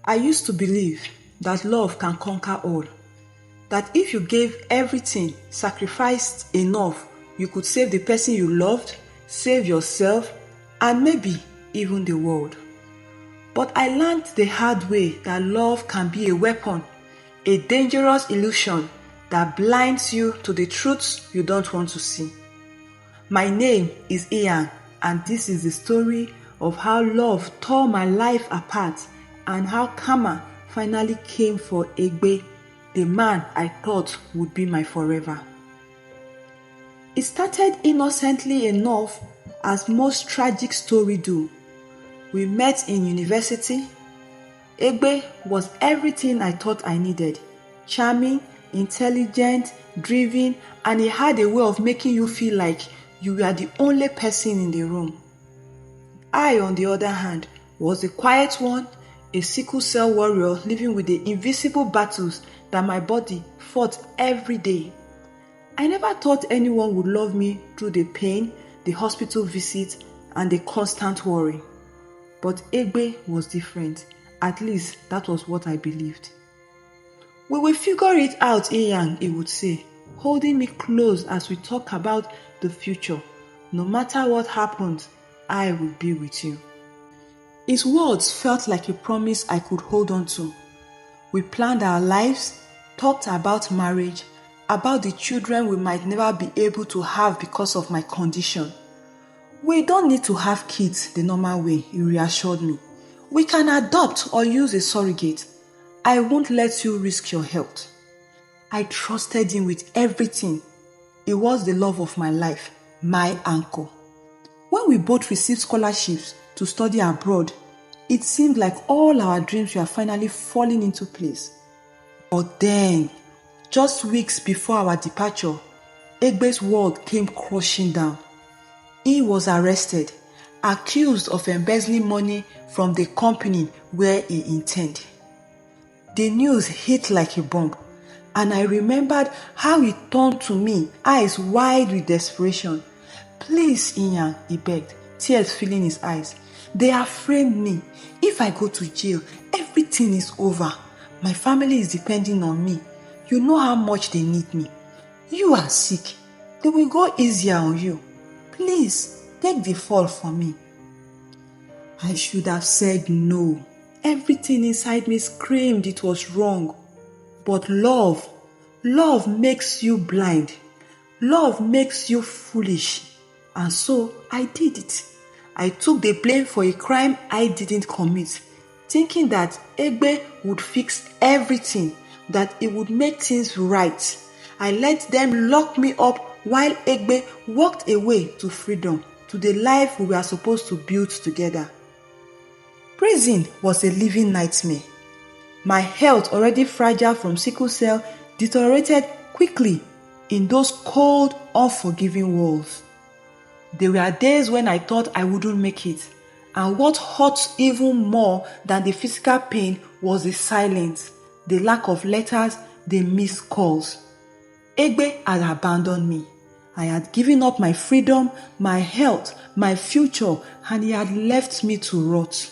I used to believe that love can conquer all. That if you gave everything, sacrificed enough, you could save the person you loved, save yourself, and maybe even the world. But I learned the hard way that love can be a weapon, a dangerous illusion that blinds you to the truths you don't want to see. My name is Inya, and this is the story of how love tore my life apart and how karma finally came for Egbe, the man I thought would be my forever. It started innocently enough, as most tragic stories do. We met in university. Egbe was everything I thought I needed. Charming, intelligent, driven, and he had a way of making you feel like you were the only person in the room. I, on the other hand, was the quiet one, a sickle cell warrior living with the invisible battles that my body fought every day. I never thought anyone would love me through the pain, the hospital visit, and the constant worry. But Egbe was different. At least that was what I believed. We will figure it out, Inya, he would say, holding me close as we talk about the future. No matter what happens, I will be with you. His words felt like a promise I could hold on to. We planned our lives, talked about marriage, about the children we might never be able to have because of my condition. We don't need to have kids the normal way, he reassured me. We can adopt or use a surrogate. I won't let you risk your health. I trusted him with everything. He was the love of my life, my anchor. When we both received scholarships to study abroad, it seemed like all our dreams were finally falling into place. But then, just weeks before our departure, Egbe's world came crashing down. He was arrested, accused of embezzling money from the company where he intended. The news hit like a bomb, and I remembered how he turned to me, eyes wide with desperation. Please, Inya, he begged, tears filling his eyes. They have framed me. If I go to jail, everything is over. My family is depending on me. You know how much they need me. You are sick. They will go easier on you. Please, take the fall for me. I should have said no. Everything inside me screamed it was wrong. But love makes you blind. Love makes you foolish. And so I did it. I took the blame for a crime I didn't commit, thinking that Egbe would fix everything, that it would make things right. I let them lock me up while Egbe walked away to freedom, to the life we were supposed to build together. Prison was a living nightmare. My health, already fragile from sickle cell, deteriorated quickly in those cold, unforgiving walls. There were days when I thought I wouldn't make it, and what hurt even more than the physical pain was the silence, the lack of letters, the missed calls. Egbe had abandoned me. I had given up my freedom, my health, my future, and he had left me to rot.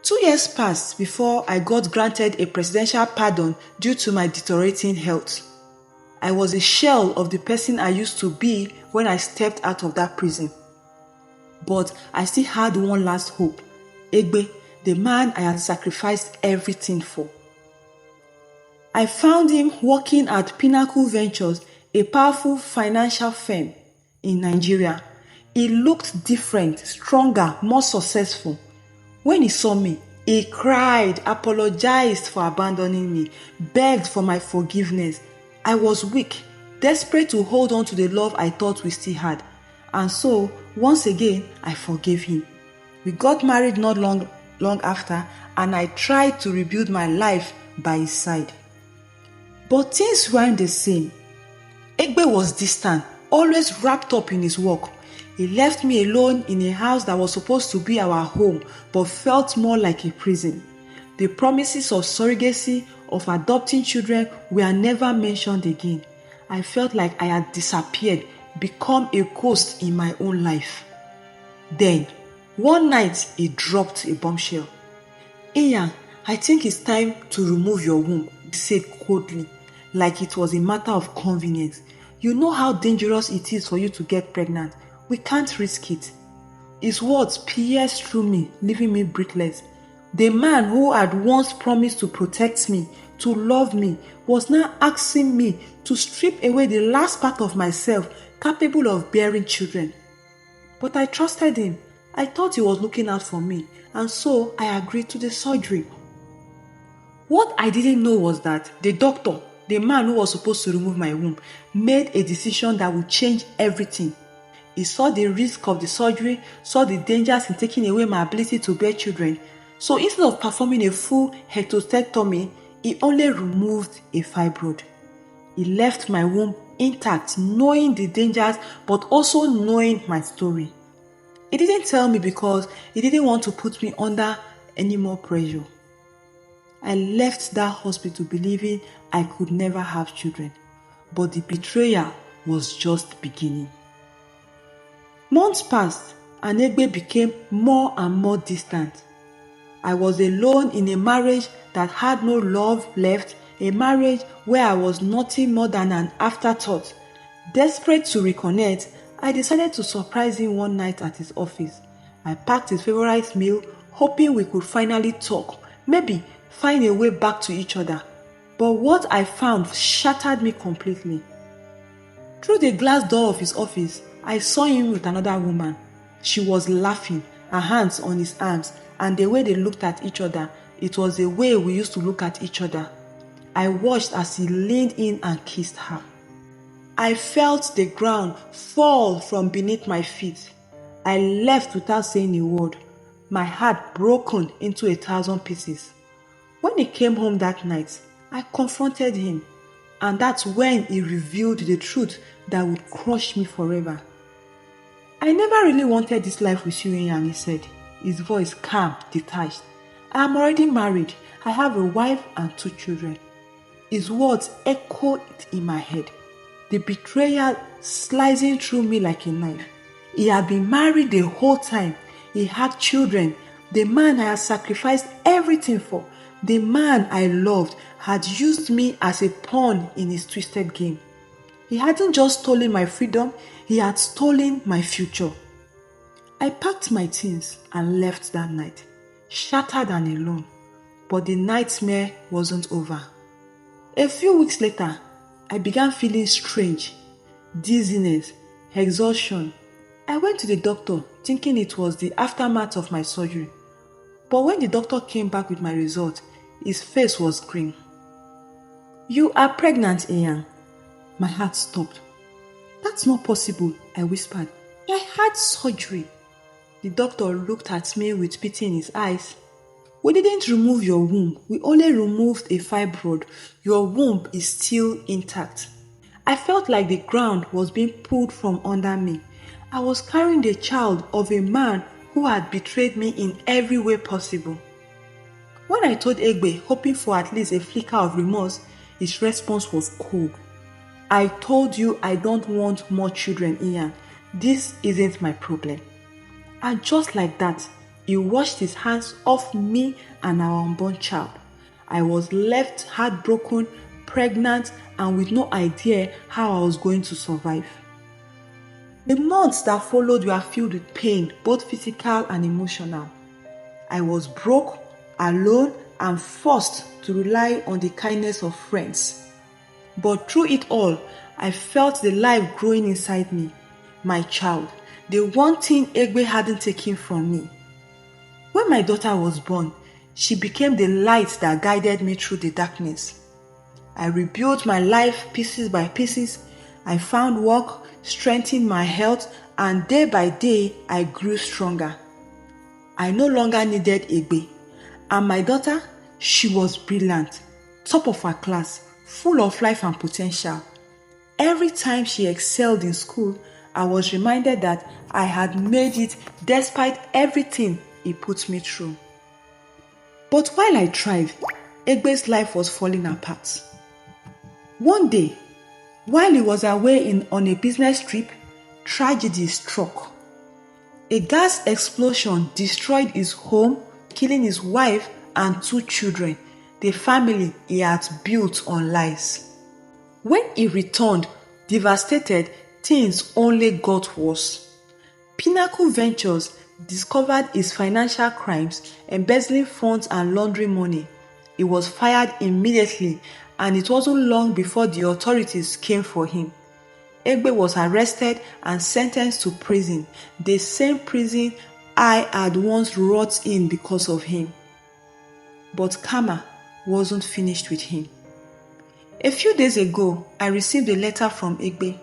2 years passed before I got granted a presidential pardon due to my deteriorating health. I was a shell of the person I used to be when I stepped out of that prison. But I still had one last hope. Egbe, the man I had sacrificed everything for. I found him working at Pinnacle Ventures, a powerful financial firm in Nigeria. He looked different, stronger, more successful. When he saw me, he cried, apologized for abandoning me, begged for my forgiveness. I was weak, desperate to hold on to the love I thought we still had. And so, once again, I forgave him. We got married not long after, and I tried to rebuild my life by his side. But things weren't the same. Egbe was distant, always wrapped up in his work. He left me alone in a house that was supposed to be our home, but felt more like a prison. The promises of surrogacy, of adopting children were never mentioned again. I felt like I had disappeared, become a ghost in my own life. Then, one night, he dropped a bombshell. Inya, I think it's time to remove your womb, he said coldly, like it was a matter of convenience. You know how dangerous it is for you to get pregnant. We can't risk it. His words pierced through me, leaving me breathless. The man who had once promised to protect me, to love me, was now asking me to strip away the last part of myself capable of bearing children. But I trusted him. I thought he was looking out for me, and so I agreed to the surgery. What I didn't know was that the doctor, the man who was supposed to remove my womb, made a decision that would change everything. He saw the risk of the surgery, saw the dangers in taking away my ability to bear children. So instead of performing a full hysterectomy, he only removed a fibroid. He left my womb intact, knowing the dangers, but also knowing my story. He didn't tell me because he didn't want to put me under any more pressure. I left that hospital believing I could never have children, but the betrayal was just beginning. Months passed and Egbe became more and more distant. I was alone in a marriage that had no love left, a marriage where I was nothing more than an afterthought. Desperate to reconnect, I decided to surprise him one night at his office. I packed his favorite meal, hoping we could finally talk, maybe find a way back to each other. But what I found shattered me completely. Through the glass door of his office, I saw him with another woman. She was laughing, her hands on his arms, and the way they looked at each other, it was the way we used to look at each other. I watched as he leaned in and kissed her. I felt the ground fall from beneath my feet. I left without saying a word, my heart broken into 1,000 pieces. When he came home that night, I confronted him, and that's when he revealed the truth that would crush me forever. I never really wanted this life with you, Inya, he said, his voice calm, detached. I am already married. I have a wife and 2 children. His words echoed in my head, the betrayal slicing through me like a knife. He had been married the whole time. He had children. The man I had sacrificed everything for, the man I loved, had used me as a pawn in his twisted game. He hadn't just stolen my freedom, he had stolen my future. I packed my things and left that night, shattered and alone. But the nightmare wasn't over. A few weeks later, I began feeling strange, dizziness, exhaustion. I went to the doctor thinking it was the aftermath of my surgery. But when the doctor came back with my result, his face was grim. "You are pregnant, Inya." My heart stopped. "That's not possible," I whispered. "I had surgery." The doctor looked at me with pity in his eyes. "We didn't remove your womb. We only removed a fibroid. Your womb is still intact." I felt like the ground was being pulled from under me. I was carrying the child of a man who had betrayed me in every way possible. When I told Egbe, hoping for at least a flicker of remorse, his response was cold. "I told you I don't want more children, Inya. This isn't my problem." And just like that, he washed his hands off me and our unborn child. I was left heartbroken, pregnant, and with no idea how I was going to survive. The months that followed were filled with pain, both physical and emotional. I was broke, alone, and forced to rely on the kindness of friends. But through it all, I felt the life growing inside me, my child, the one thing Egbe hadn't taken from me. When my daughter was born, she became the light that guided me through the darkness. I rebuilt my life pieces by pieces. I found work, strengthened my health, and day by day, I grew stronger. I no longer needed Egbe. And my daughter, she was brilliant, top of her class, full of life and potential. Every time she excelled in school, I was reminded that I had made it despite everything he put me through. But while I thrived, Egbe's life was falling apart. One day, while he was away on a business trip, tragedy struck. A gas explosion destroyed his home, killing his wife and 2 children, the family he had built on lies. When he returned, devastated, things only got worse. Pinnacle Ventures discovered his financial crimes, embezzling funds and laundering money. He was fired immediately, and it wasn't long before the authorities came for him. Egbe was arrested and sentenced to prison, the same prison I had once rot in because of him. But karma wasn't finished with him. A few days ago, I received a letter from Egbe.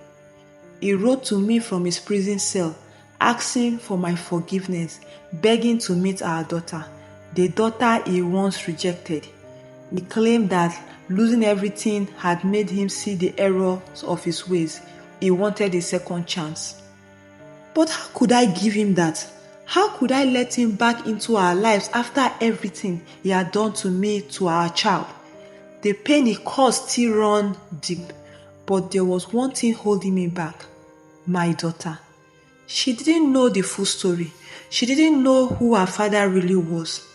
He wrote to me from his prison cell, asking for my forgiveness, begging to meet our daughter, the daughter he once rejected. He claimed that losing everything had made him see the errors of his ways. He wanted a second chance. But how could I give him that? How could I let him back into our lives after everything he had done to me, to our child? The pain he caused still ran deep, but there was one thing holding me back: my daughter. She didn't know the full story. She didn't know who her father really was.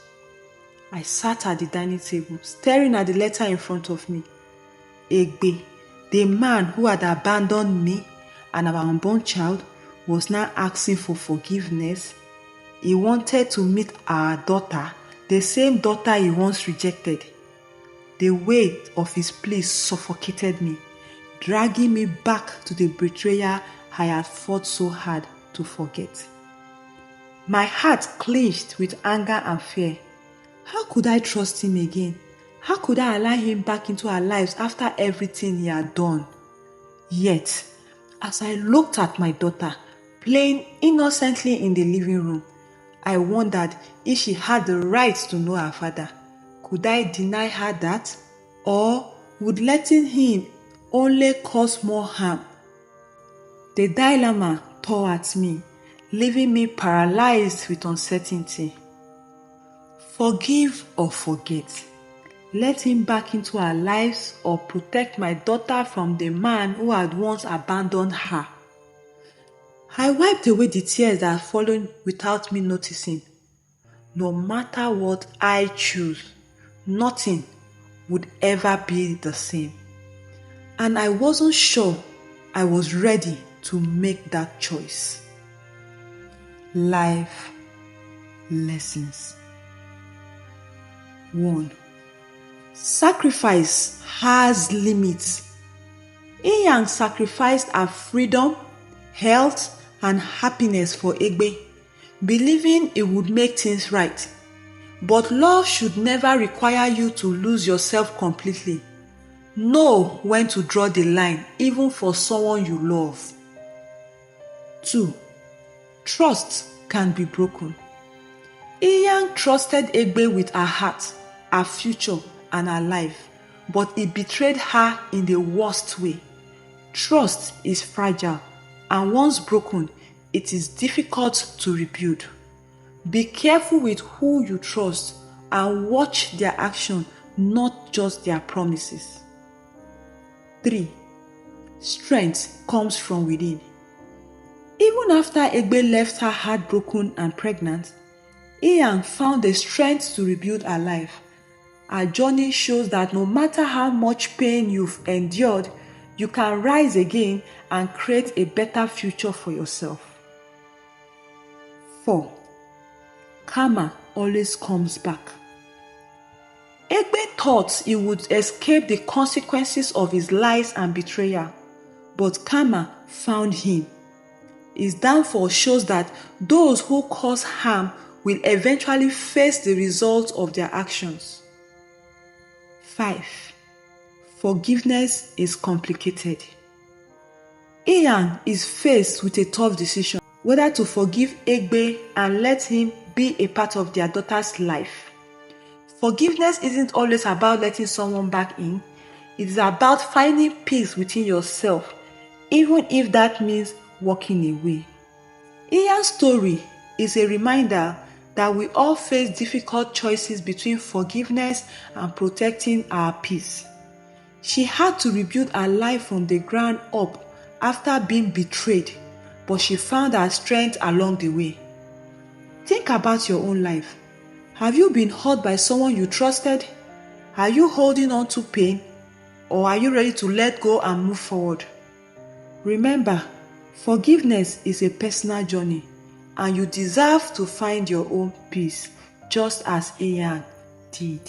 I sat at the dining table, staring at the letter in front of me. Egbe, the man who had abandoned me and our unborn child, was now asking for forgiveness. He wanted to meet our daughter, the same daughter he once rejected. The weight of his plea suffocated me, dragging me back to the betrayal I had fought so hard to forget. My heart clenched with anger and fear. How could I trust him again? How could I allow him back into our lives after everything he had done? Yet, as I looked at my daughter playing innocently in the living room, I wondered if she had the right to know her father. Could I deny her that? Or would letting him only cause more harm? The dilemma tore at me, leaving me paralyzed with uncertainty. Forgive or forget? Let him back into our lives or protect my daughter from the man who had once abandoned her? I wiped away the tears that had fallen without me noticing. No matter what I choose, nothing would ever be the same. And I wasn't sure I was ready to make that choice. Life lessons. 1. Sacrifice has limits. Inya sacrificed her freedom, health, and happiness for Egbe, believing it would make things right. But love should never require you to lose yourself completely. Know when to draw the line, even for someone you love. 2. Trust can be broken. Inya trusted Egbe with her heart, her future, and her life, but he betrayed her in the worst way. Trust is fragile, and once broken, it is difficult to rebuild. Be careful with who you trust and watch their action, not just their promises. 3. Strength comes from within. Even after Egbe left her heartbroken and pregnant, Inya found the strength to rebuild her life. Her journey shows that no matter how much pain you've endured, you can rise again and create a better future for yourself. 4. Karma always comes back. Egbe thought he would escape the consequences of his lies and betrayal, but karma found him. His downfall shows that those who cause harm will eventually face the results of their actions. 5. Forgiveness is complicated. Inya is faced with a tough decision, whether to forgive Egbe and let him be a part of their daughter's life. Forgiveness isn't always about letting someone back in. It is about finding peace within yourself, even if that means walking away. Inya's story is a reminder that we all face difficult choices between forgiveness and protecting our peace. She had to rebuild her life from the ground up after being betrayed, but she found her strength along the way. Think about your own life. Have you been hurt by someone you trusted? Are you holding on to pain, or are you ready to let go and move forward? Remember, forgiveness is a personal journey, and you deserve to find your own peace, just as Inya did.